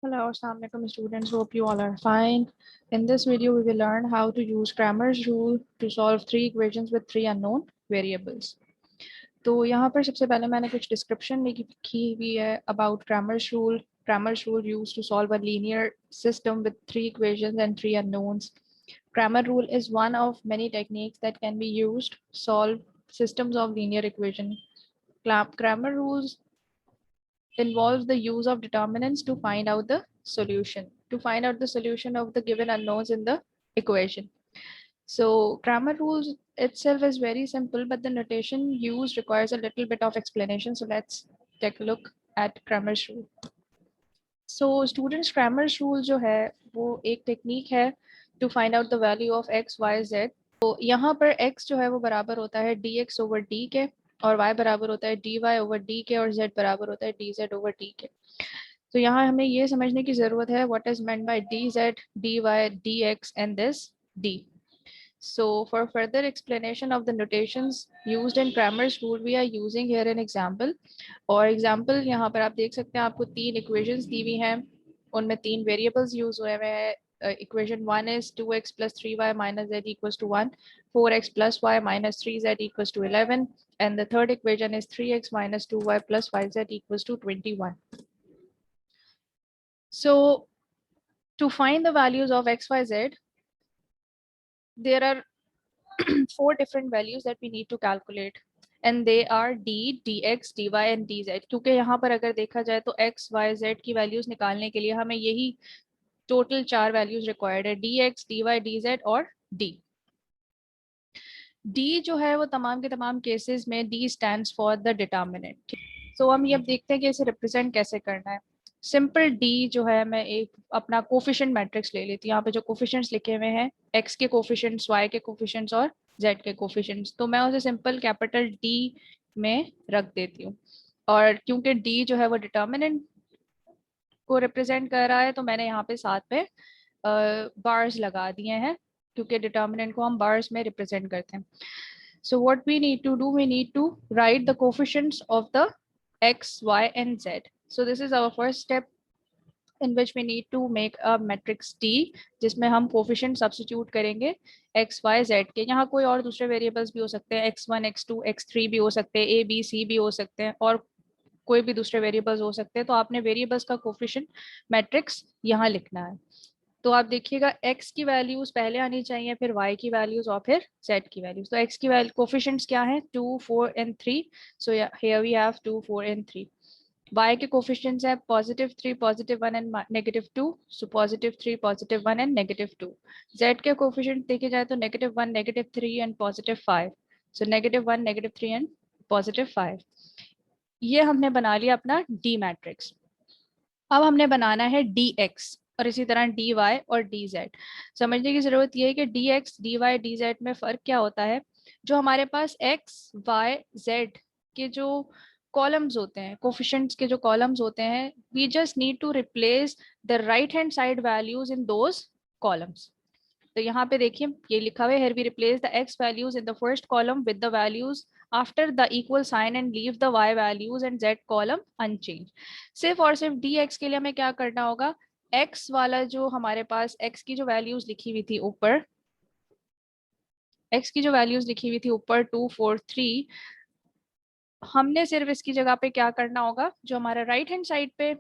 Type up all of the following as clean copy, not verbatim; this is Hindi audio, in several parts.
Hello, Assalamualaikum students. Hope you all are fine. In this video, we will learn how to use Cramer's rule to solve three equations with three unknown variables. तो यहाँ पर सबसे पहले मैंने कुछ डिस्क्रिप्शन लिखी हुई है about Cramer's rule. Cramer's rule used to solve a linear system with three equations and three unknowns. Cramer rule is one of many techniques that can be used to solve systems of linear equation. Cramer rules involves the use of determinants to find out the solution, of the given unknowns in the equation. So Cramer rules itself is very simple, but the notation used requires a little bit of explanation. So let's take a look at Cramer's rule. So students, Cramer's rule जो है वो एक टेक्निक है to find out the value of x, y, z. तो यहाँ पर x जो है वो बराबर होता है dx over d के, और y बराबर होता है dy over d के, और z बराबर होता है dz over d के. तो यहाँ हमें ये समझने की ज़रूरत है what is meant by dz, dy, dx and this d. So for further explanation of the notations used in Cramer's rule, we are using here an example. और example यहाँ पर आप देख सकते हैं, आपको तीन equations दी हुई हैं, उनमें तीन variables use हुए हैं. Equation 1 is 2x plus 3y minus z equals to 1, 4x plus y minus 3z equals to 11, and the third equation is 3x minus 2y plus 5z equals to 21. So to find the values of x, y, z, there are four different values that we need to calculate, and they are d, dx, dy and dz. क्योंकि यहाँ पर अगर देखा जाए तो x, y, z की वैल्यूज निकालने के लिए हमें यही टोटल चार वैल्यूज रिक्वायर्ड है, dx, dy, dz और d. d जो है वो तमाम के तमाम केसेस में d stands for the determinant. So हम ये अब देखते हैं कि इसे रिप्रेजेंट कैसे करना है. सिंपल d जो है, मैं एक अपना कोफिशिएंट मैट्रिक्स ले लेती हूँ. यहाँ पे जो कोफिशिएंट्स लिखे हुए हैं, x के कोफिशिएंट्स, y के कोफिशिएंट्स और z के कोफिशिएंट्स, तो मैं उसे सिंपल कैपिटल D में रख देती हूँ. और क्योंकि d जो है वो डिटर्मिनेंट को रिप्रेजेंट कर रहा है, तो मैंने यहाँ पे साथ में बार्स लगा दिए हैं, क्योंकि डिटर्मिनेंट को हम बार्स में रिप्रेजेंट करते हैं. So what we need to do, we need to write the coefficients of the x, y and z. So this is our first step in which we need to make a matrix D, जिसमें हम coefficient substitute करेंगे x, y, z के. यहाँ कोई और दूसरे variables भी हो सकते हैं, x1, x2, x3 भी हो सकते हैं, a, b, c भी हो सकते हैं, और कोई भी दूसरे वेरिएबल्स हो सकते हैं. तो आपने वेरिएबल्स का कोफिशिएंट मैट्रिक्स यहाँ लिखना है. तो आप देखिएगा x की वैल्यूज पहले आनी चाहिए, फिर y की वैल्यूज और फिर z की वैल्यूज. तो x की वैल्यू कोफिशिएंट्स क्या है, 2, 4 and 3. So here we have 2, 4 and 3. y के कोफिशिएंट्स है +3, +1 एंड -2. So +3, +1 and -2. z के कोफिशिएंट देखे जाए तो -1, -3 एंड +5. So -1, -3 and +5. ये हमने बना लिया अपना D मैट्रिक्स. अब हमने बनाना है dx और इसी तरह dy और dz. समझने की जरूरत ये है कि dx, dy, dz में फर्क क्या होता है. जो हमारे पास x, y, z के जो कॉलम्स होते हैं, कोफिशिएंट्स के जो कॉलम्स होते हैं, we just need to replace the right hand side values in those columns. तो यहाँ पे देखिए ये लिखा हुआ है, here we replace the x values in the first column with the values after the equal sign and leave the y values and z column unchanged. सिर्फ और सिर्फ dx के लिए हमें क्या करना होगा, x वाला जो हमारे पास x की जो वैल्यूज लिखी हुई थी ऊपर, x की जो वैल्यूज लिखी हुई थी ऊपर 2, 4, 3, हमने सिर्फ इसकी जगह पे क्या करना होगा, जो हमारा राइट हैंड साइड पे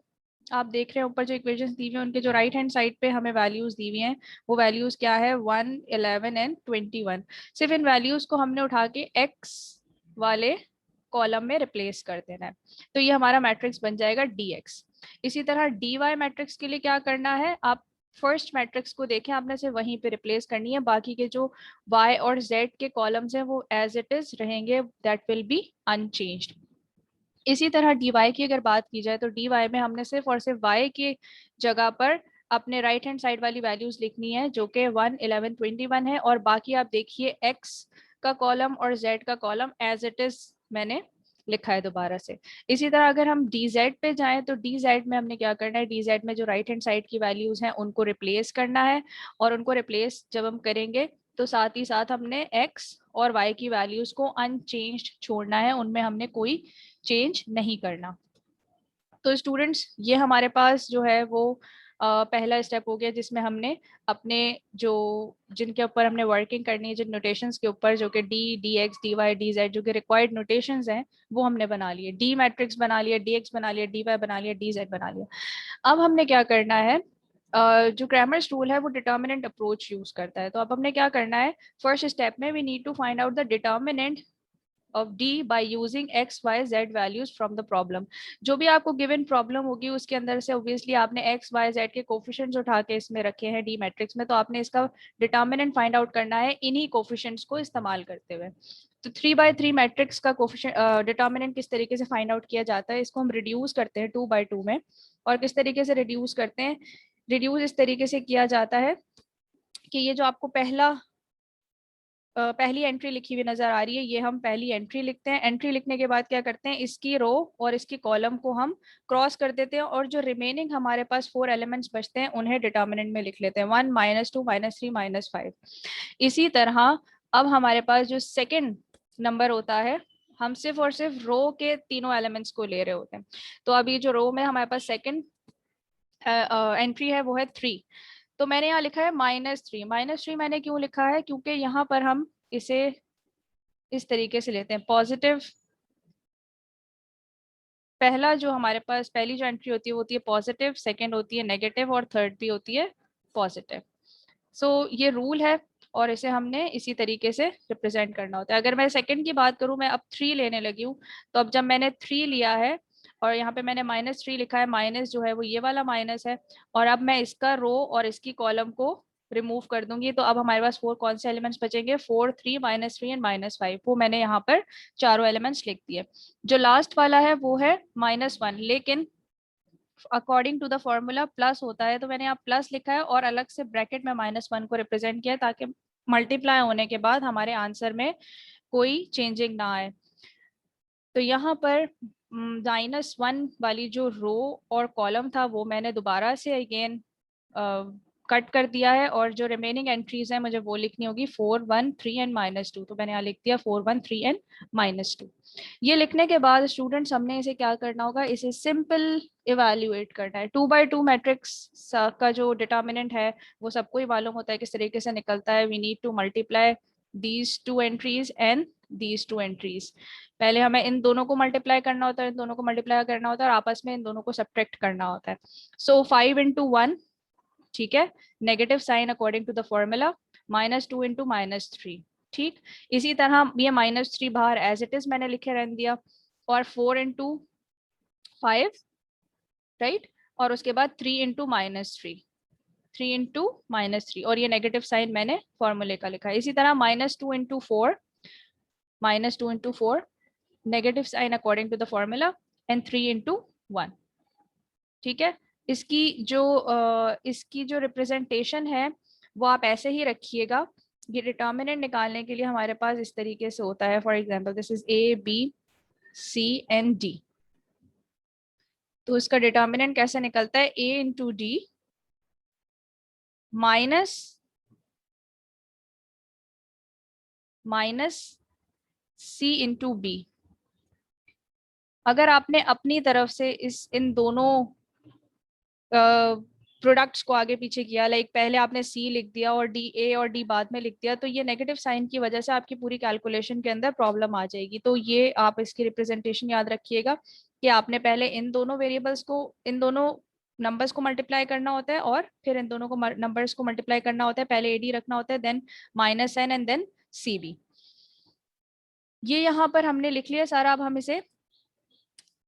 आप देख रहे हैं ऊपर जो इक्वेशंस दी हुई हैं, उनके जो राइट हैंड साइड पे हमें वैल्यूज दी हुई हैं, वो वैल्यूज क्या है, 1, 11 एंड 21. सिर्फ इन वैल्यूज को हमने उठा के x वाले कॉलम में रिप्लेस कर देना है. तो ये हमारा मैट्रिक्स बन जाएगा dx. इसी तरह dy मैट्रिक्स के लिए क्या करना है, आप फर्स्ट मैट्रिक्स को देखें, आपने सिर्फ वहीं पे रिप्लेस करनी है, बाकी के जो y और z के कॉलम्स हैं वो एज इट इज रहेंगे, दैट विल बी अनचेंज्ड. इसी तरह dy की अगर बात की जाए तो dy में हमने सिर्फ और सिर्फ y की जगह पर अपने राइट हैंड साइड वाली वैल्यूज लिखनी है, जो कि 1, 11, 21 है, और बाकी आप देखिए x का कॉलम और z का कॉलम एज इट इज मैंने लिखा है दोबारा से. इसी तरह अगर हम dz पे जाएं तो dz में हमने क्या करना है, dz में जो राइट हैंड साइड की वैल्यूज हैं उनको रिप्लेस करना है, और उनको रिप्लेस जब हम करेंगे तो साथ ही साथ हमने x और y की वैल्यूज को अनचेंज्ड छोड़ना है, उनमें हमने कोई चेंज नहीं करना. तो स्टूडेंट्स ये हमारे पास जो है वो पहला स्टेप हो गया जिसमें हमने अपने जो जिनके ऊपर हमने वर्किंग करनी है, जिन नोटेशंस के ऊपर, जो कि D, D X, D Y, D Z, जो कि रिक्वायर्ड नोटेशंस हैं, वो हमने बना लिए। डी मैट्रिक्स बना लिया, डी एक्स बना लिया, डी वाई बना लिया, डी जेड बना लिया। अब हमने क्या करना है, जो क्रैमर्स टूल है वो डिटर्मिनेंट अप्रोच यूज करता है। तो अब हमने क्या करना है, फर्स्ट स्टेप में we need to find out the determinant of D by using x, y, z values from the problem। जो भी आपको गिवन प्रॉब्लम होगी उसके अंदर से ऑब्वियसली आपने x, y, z के कोफिशिएंट्स उठा के इसमें रखे हैं डी मैट्रिक्स में, तो आपने इसका डिटर्मिनेंट फाइंड आउट करना है इन्हीं कोफिशिएंट्स को इस्तेमाल करते हुए। तो 3 by 3 मैट्रिक्स का कोफिशिएंट डिटर्मिनेंट किस तरीके से फाइंड आउट किया जाता है, इसको हम रिड्यूस करते हैं 2 by 2 में। और किस तरीके से रिड्यूस करते हैं, रिड्यूस इस तरीके से किया जाता है कि ये जो आपको पहली एंट्री लिखी हुई नजर आ रही है, ये हम पहली एंट्री लिखते हैं। एंट्री लिखने के बाद क्या करते हैं, इसकी रो और इसकी कॉलम को हम क्रॉस कर देते हैं, और जो रिमेनिंग हमारे पास 4 एलिमेंट्स बचते हैं उन्हें डिटर्मिनेंट में लिख लेते हैं, 1, -2, -3, -5। इसी तरह अब हमारे पास जो सेकेंड नंबर होता है, हम सिर्फ और सिर्फ रो के तीनों एलिमेंट्स को ले रहे होते हैं। तो अभी जो रो में हमारे पास सेकेंड एंट्री है वो है 3। तो मैंने यहाँ लिखा है -3। -3 मैंने क्यों लिखा है, क्योंकि यहाँ पर हम इसे इस तरीके से लेते हैं, पॉजिटिव, पहला जो हमारे पास पहली जो एंट्री होती है वो होती है पॉजिटिव, सेकंड होती है नेगेटिव, और थर्ड भी होती है पॉजिटिव। सो ये रूल है और इसे हमने इसी तरीके से रिप्रेजेंट करना होता है। अगर मैं सेकंड की बात करूं, मैं अब 3 लेने लगी हूँ, तो अब जब मैंने 3 लिया है और यहाँ पे मैंने -3 लिखा है, माइनस जो है वो ये वाला माइनस है, और अब मैं इसका रो और इसकी कॉलम को रिमूव कर दूंगी, तो अब हमारे पास 4 कौन से एलिमेंट्स बचेंगे, 4, 3, -3 एंड -5। वो मैंने यहाँ पर चारों एलिमेंट्स लिख दिए। जो लास्ट वाला है वो है -1, लेकिन according to the formula plus होता है, तो मैंने यहाँ प्लस लिखा है और अलग से ब्रैकेट में -1 को रिप्रेजेंट किया है, ताकि मल्टीप्लाई होने के बाद हमारे आंसर में कोई चेंजिंग ना आए। तो यहाँ पर -1 वाली जो रो और कॉलम था वो मैंने दोबारा से अगेन कट कर दिया है, और जो रिमेनिंग एंट्रीज हैं मुझे वो लिखनी होगी 4, 1, 3 एंड -2। तो मैंने यहाँ लिख दिया 4, 1, 3 एंड -2। ये लिखने के बाद स्टूडेंट्स हमने इसे क्या करना होगा, इसे सिंपल इवेल्युएट करना है। 2 by 2 मैट्रिक्स का जो डिटर्मिनेंट है वो सबको ही मालूम होता है किस तरीके से निकलता है। We need to multiply these 2 entries and these 2 entries. पहले हमें इन दोनों को मल्टीप्लाई करना होता है, इन दोनों को मल्टीप्लाई करना होता है, और आपस में इन दोनों को सब्ट्रैक्ट करना होता है। सो 5 into 1, ठीक है, negative sign according to the formula, -2 into -3। ठीक, इसी तरह ये -3 बाहर एज इट इज मैंने लिखे रहने दिया, और 4 into 5, राइट, और उसके बाद 3 into -3, 3 into -3, और ये नेगेटिव साइन मैंने फॉर्मूले का लिखा है। इसी तरह -2 into 4, -2 into 4, negative sign according to the formula, and 3 into 1। ठीक है, इसकी जो रिप्रेजेंटेशन है वो आप ऐसे ही रखिएगा। ये डिटर्मिनेंट निकालने के लिए हमारे पास इस तरीके से होता है। For example this is A, B, C and D। तो इसका डिटर्मिनेंट कैसे निकलता है, A into D minus C into B। अगर आपने अपनी तरफ से इन दोनों प्रोडक्ट्स को आगे पीछे किया, लाइक पहले आपने सी लिख दिया और डी, ए और डी बाद में लिख दिया, तो ये नेगेटिव साइन की वजह से आपकी पूरी कैलकुलेशन के अंदर प्रॉब्लम आ जाएगी। तो ये आप इसकी रिप्रेजेंटेशन याद रखिएगा कि आपने पहले इन दोनों वेरिएबल्स को, इन दोनों नंबर्स को मल्टीप्लाई करना होता है, और फिर इन दोनों को नंबर्स को मल्टीप्लाई करना होता है। पहले एडी रखना होता है, देन -n एंड देन सी। ये यहाँ पर हमने लिख लिया सारा। अब हम इसे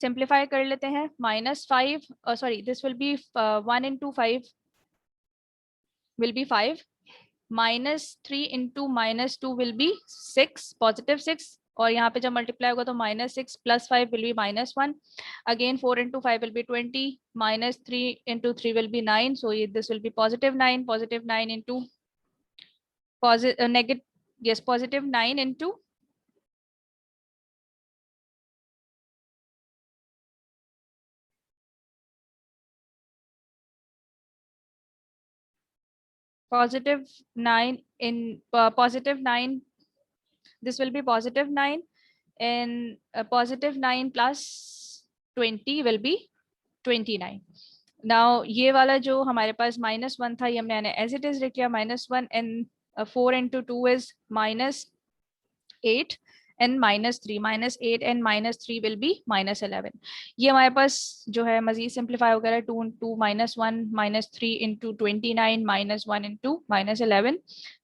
सिंप्लीफाई कर लेते हैं। -5, sorry, this will be 1 into 5 will be 5, -3 into -2 will be 6, +6, और यहाँ पे जब मल्टीप्लाई होगा तो -6 + 5 will be -1, again 4 into 5 will be 20, -3 into 3 will be 9, so this will be +9, +9 into negative, yes, +9 into +9 in +9, this will be +9, and +9 plus 20 will be 29। Now ये वाला जो हमारे पास -1 था, ये हमने एज इट इज लिख लिया, -1 and 4 into 2 is -8 and -3, -8 and -3 will be -11। ये हमारे पास जो है मजीद सिंप्लीफाई हो गया, 2 into -1 -3 into 29 -1 into -11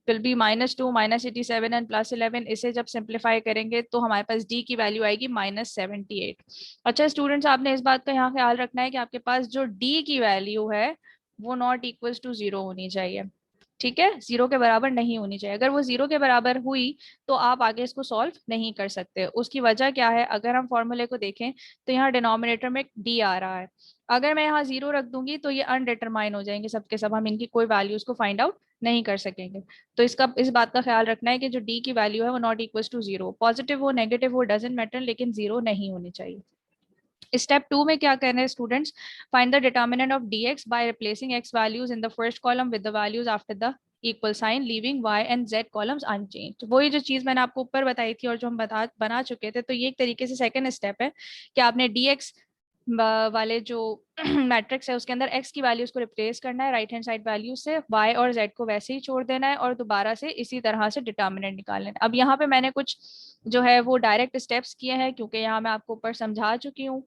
will be -2 -87 and +11। इसे जब सिंप्लीफाई करेंगे तो हमारे पास d की वैल्यू आएगी -78। अच्छा स्टूडेंट्स, आपने इस बात का यहाँ ख्याल रखना है कि आपके पास जो d की वैल्यू है वो नॉट इक्वल टू 0 होनी चाहिए। ठीक है, 0 के बराबर नहीं होनी चाहिए। अगर वो 0 के बराबर हुई तो आप आगे इसको सॉल्व नहीं कर सकते। उसकी वजह क्या है, अगर हम फॉर्मूले को देखें तो यहाँ डिनोमिनेटर में डी आ रहा है। अगर मैं यहाँ 0 रख दूंगी तो ये अनडिटरमाइन हो जाएंगे सबके सब, हम इनकी कोई वैल्यूज को फाइंड आउट नहीं कर सकेंगे। तो इस बात का ख्याल रखना है कि जो डी की वैल्यू है वो नॉट इक्वल टू 0, पॉजिटिव हो नेगेटिव हो डजेंट मैटर, लेकिन 0 नहीं होनी चाहिए। स्टेप 2 में क्या करना है students, find the determinant of dx by replacing x values in the first column with the values after the equal sign, leaving y and z columns unchanged. वही जो चीज मैंने आपको ऊपर बताई थी और जो हम बना चुके थे, तो ये एक तरीके से सेकंड स्टेप है कि आपने dx वाले जो मैट्रिक्स है उसके अंदर x की वैल्यूज को रिप्लेस करना है राइट हैंड साइड वैल्यू से, y और z को वैसे ही छोड़ देना है और दोबारा से इसी तरह से डिटर्मिनेंट निकाल लेना है। अब यहाँ पे मैंने कुछ जो है वो डायरेक्ट स्टेप्स किए हैं क्योंकि यहाँ मैं आपको ऊपर समझा चुकी हूँ,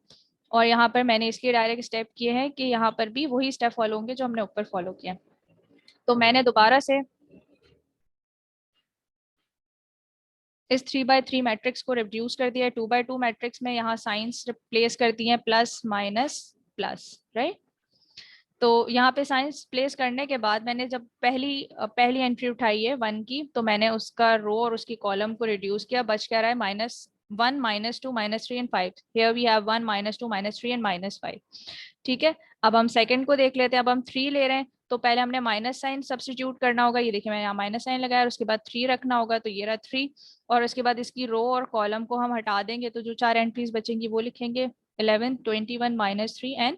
और यहाँ पर मैंने इसलिए डायरेक्ट स्टेप किए हैं कि यहाँ पर भी वही स्टेप फॉलो होंगे जो हमने ऊपर फॉलो किया। तो मैंने दोबारा से इस 3/3 मैट्रिक्स को रिड्यूस कर दिया है 2/2 मैट्रिक्स में, यहाँ साइंस रिप्लेस कर दिए प्लस माइनस प्लस, राइट। तो यहाँ पे साइंस प्लेस करने के बाद मैंने जब पहली एंट्री उठाई है 1 की, तो मैंने उसका रो और उसकी कॉलम को रिड्यूस किया, बच क्या रहा है -1 -2 -3 and 5। Here we have 1 -2 -3 and -5। ठीक है, अब हम सेकंड को देख लेते हैं। अब हम 3 ले रहे हैं तो पहले हमने माइनस साइन सब्स्टिट्यूट करना होगा। ये देखिए मैंने यहाँ माइनस साइन लगाया और उसके बाद 3 रखना होगा, तो ये रहा 3। और उसके बाद इसकी रो और कॉलम को हम हटा देंगे तो जो 4 एंट्रीज बचेंगी वो लिखेंगे 11 21 -3 एंड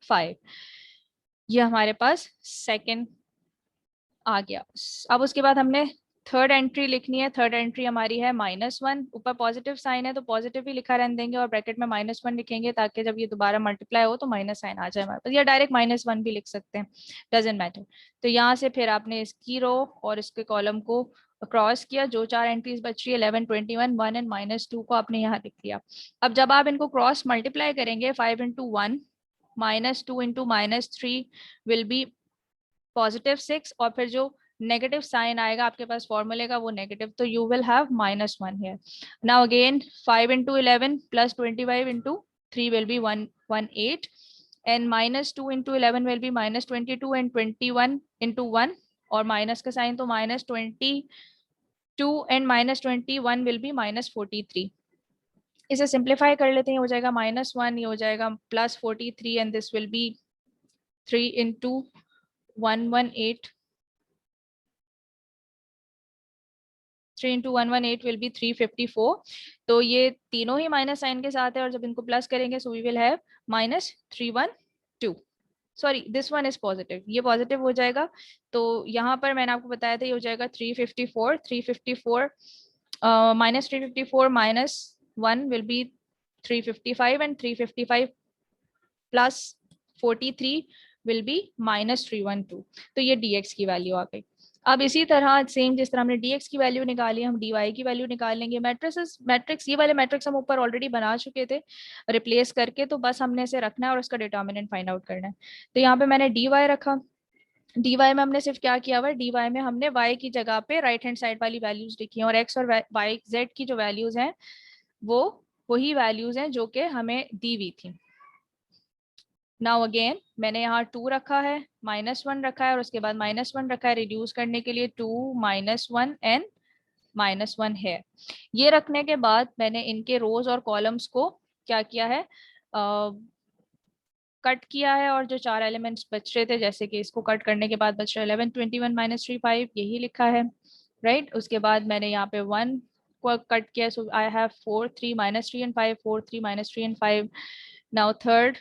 5। ये हमारे पास सेकंड आ गया। अब उसके बाद हमने थर्ड एंट्री लिखनी है। थर्ड एंट्री हमारी है -1, ऊपर पॉजिटिव साइन है तो पॉजिटिव ही लिखा रहने देंगे और ब्रैकेट में -1 लिखेंगे ताकि जब ये दोबारा मल्टीप्लाई हो तो माइनस साइन आ जाए हमारे पास, या डायरेक्ट -1 भी लिख सकते हैं, डजेंट मैटर। तो यहाँ से फिर आपने इसकी रो और इसके कॉलम को क्रॉस किया, जो 4 एंट्रीज बच रही है 11 21 1 एंड -2 को आपने यहाँ लिख लिया। अब जब आप इनको क्रॉस मल्टीप्लाई करेंगे 5 into 1 -2 into -3 विल बी +6, और फिर जो नेगेटिव साइन आएगा आपके पास फॉर्मूले का वो नेगेटिव, तो you will have -1 here. Now again 5 into 11 + 25 into 3 will be 118 and -2 into 11 will be -22 and 21 into 1 और माइनस का साइन तो -22 and -21 will be -43। इसे सिंप्लीफाई कर लेते हैं, हो जाएगा -1, ये हो जाएगा +43 and this will be 3 into 118, 3 into 118 will be 354। तो ये तीनों ही माइनस साइन के साथ है और जब इनको प्लस करेंगे so we will have -312। Sorry this one is positive, ये पॉजिटिव हो जाएगा। तो यहाँ पर मैंने आपको बताया था ये हो जाएगा 354 -354 -1 will be 355 and 355 plus 43 will be -312। तो ये dx की वैल्यू आ गई। अब इसी तरह सेम जिस तरह हमने dx की वैल्यू निकाली हम dy की वैल्यू निकाल लेंगे। मैट्रिक्स ये वाले मैट्रिक्स हम ऊपर ऑलरेडी बना चुके थे रिप्लेस करके, तो बस हमने इसे रखना है और उसका डिटर्मिनेंट फाइंड आउट करना है। तो यहाँ पे मैंने dy रखा, dy में हमने सिर्फ क्या किया हुआ है, dy में हमने y की जगह पे राइट हैंड साइड वाली वैल्यूज लिखी हैं और x और y z की जो वैल्यूज हैं वो वही वैल्यूज हैं जो कि हमें दी हुई थी। नाउ अगेन मैंने यहाँ 2 रखा है, -1 रखा है और उसके बाद -1 रखा है रिड्यूस करने के लिए 2 -1 एंड -1 है। ये रखने के बाद मैंने इनके रोज और कॉलम्स को क्या किया है, कट किया है और जो 4 एलिमेंट्स बच रहे थे जैसे कि इसको कट करने के बाद बच रहा 11 21 -3 5 यही लिखा है, राइट। उसके बाद मैंने यहाँ पे 1 को कट किया, so I have 4 3 -3 and 5 4 3 -3 and 5। Now third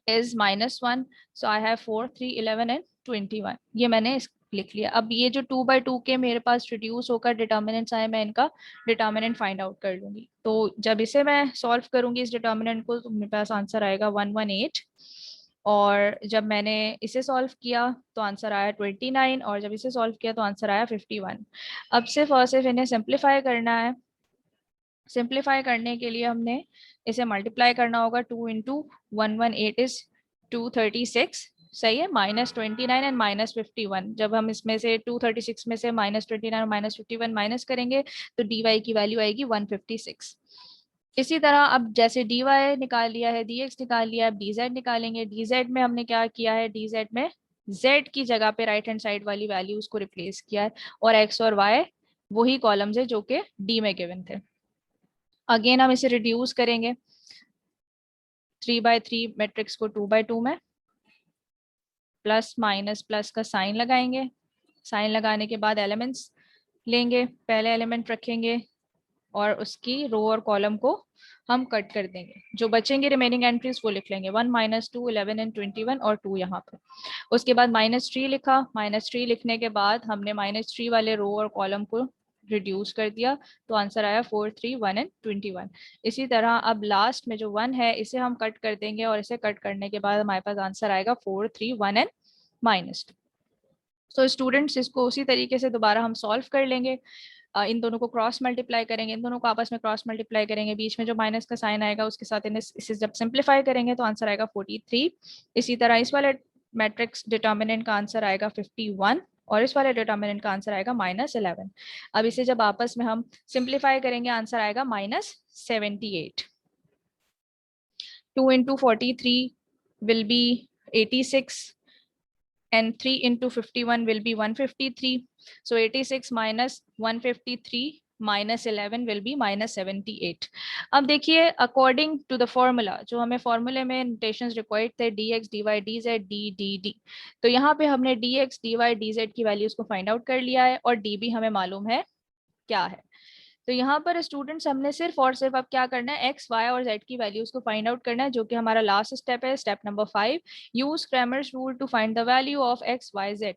is -1, so I have 4 3 11 and 21। ये मैंने लिख लिया। अब ये जो 2/2 के मेरे पास रिड्यूस होकर डिटर्मिनेंट्स आए, मैं इनका डिटर्मिनेंट फाइंड आउट कर लूंगी। तो जब इसे मैं सॉल्व करूंगी इस डिटर्मिनेंट को, तो मेरे पास आंसर आएगा 118। और जब मैंने इसे सॉल्व किया तो आंसर आया 29, और जब इसे सॉल्व किया तो आंसर आया 51। अब सिर्फ और सिर्फ इन्हें सिंप्लीफाई करना है। सिंप्लीफाई करने के लिए हमने इसे मल्टीप्लाई करना होगा। 2 इंटू 118 इज 236, सही है, -29 एंड -51। जब हम इसमें से 236 में से -29 और -51 माइनस करेंगे तो dy की वैल्यू आएगी 156। इसी तरह अब जैसे dy निकाल लिया है, dx निकाल लिया है, अब dz निकालेंगे। dz में हमने क्या किया है, dz में z की जगह पे राइट हैंड साइड वाली वैल्यूज को रिप्लेस किया है, और x और y वही कॉलम्स है जो कि d में गिवन थे। अगेन हम इसे रिड्यूस करेंगे 3/3 मैट्रिक्स को 2/2 में, प्लस माइनस प्लस का साइन लगाएंगे। साइन लगाने के बाद एलिमेंट्स लेंगे, पहले एलिमेंट रखेंगे और उसकी रो और कॉलम को हम कट कर देंगे। जो बचेंगे रिमेनिंग एंट्रीज वो लिख लेंगे, 1 -2 11 एंड 21 और 2 यहाँ पर। उसके बाद -3 लिखा। -3 लिखने के बाद हमने -3 वाले रो और कॉलम को रिड्यूस कर दिया, तो आंसर आया 4 3 1 एंड 21। इसी तरह अब लास्ट में जो 1 है इसे हम कट कर देंगे, और इसे कट करने के बाद हमारे पास आंसर आएगा 4 3 1 एंड -2। सो स्टूडेंट्स इसको उसी तरीके से दोबारा हम सॉल्व कर लेंगे। इन दोनों को क्रॉस मल्टीप्लाई करेंगे, इन दोनों को आपस में क्रॉस मल्टीप्लाई करेंगे, बीच में जो माइनस का साइन आएगा उसके साथ इसे जब सिंप्लीफाई करेंगे तो आंसर आएगा 43। इसी तरह इस वाले मैट्रिक्स डिटर्मिनेंट का आंसर आएगा 51, और इस वाले डिटर्मिनेंट का आंसर आएगा -11। अब इसे जब आपस में हम सिंप्लीफाई करेंगे आंसर आएगा -78। 2 into 43 will be 86, and 3 into 51 will be 153. So 86 minus 153 minus 11 will be -78. अब देखिए अकॉर्डिंग टू द फॉर्मूला, जो हमें फॉर्मूले में नोटेशंस रिक्वायर्ड थे dx dy dz d, तो यहाँ पे हमने dx dy dz की वैल्यूज को फाइंड आउट कर लिया है, और d भी हमें मालूम है क्या है। तो यहाँ पर स्टूडेंट्स हमने सिर्फ और सिर्फ अब क्या करना है, x, y और z की वैल्यूज को फाइंड आउट करना है, जो कि हमारा लास्ट स्टेप है, step number 5। Use Cramer's rule to find the value of x, y, z।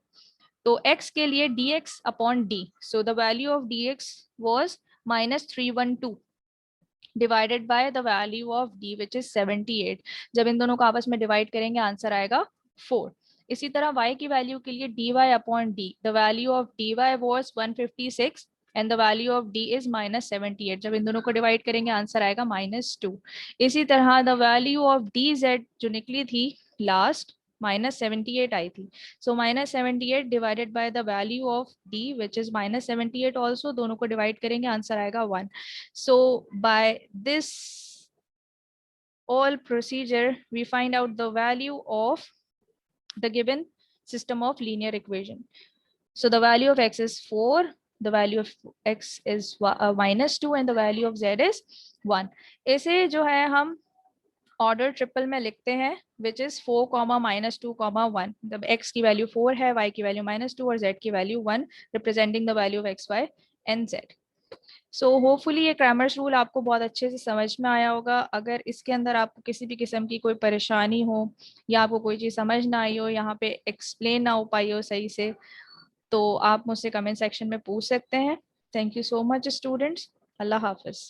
तो x के लिए dx upon d, so the value of dx was -312 divided by the value of d which is 78। जब इन दोनों को आपस में डिवाइड करेंगे आंसर आएगा 4। इसी तरह y की वैल्यू के लिए dy upon d, the value of dy was 156 and the value of d is -78। जब इन दोनों को डिवाइड करेंगे आंसर आएगा -2। इसी तरह द वैल्यू ऑफ dz जो निकली थी लास्ट -78 आई थी, so -78 divided by the value of d which is -78 also, दोनों को डिवाइड करेंगे आंसर आएगा 1। So by this all procedure we find out the value of the given system of linear equation. So the value of x is 4, the value of x is -2 and the value of z is 1. इसे जो है हम ऑर्डर ट्रिपल में लिखते हैं, विच इज 4, -2, 1। जब x की वैल्यू 4 है, y की वैल्यू -2 और z की value 1, representing the value of x, y and z। So hopefully ये क्रैमर्स रूल आपको बहुत अच्छे से समझ में आया होगा। अगर इसके अंदर आपको किसी भी किस्म की कोई परेशानी हो, या आपको कोई चीज़ समझ ना आई हो, यहाँ पे एक्सप्लेन ना हो पाई हो सही से, तो आप मुझसे कमेंट सेक्शन में पूछ सकते हैं। Thank you so much students. अल्लाह हाफिज़।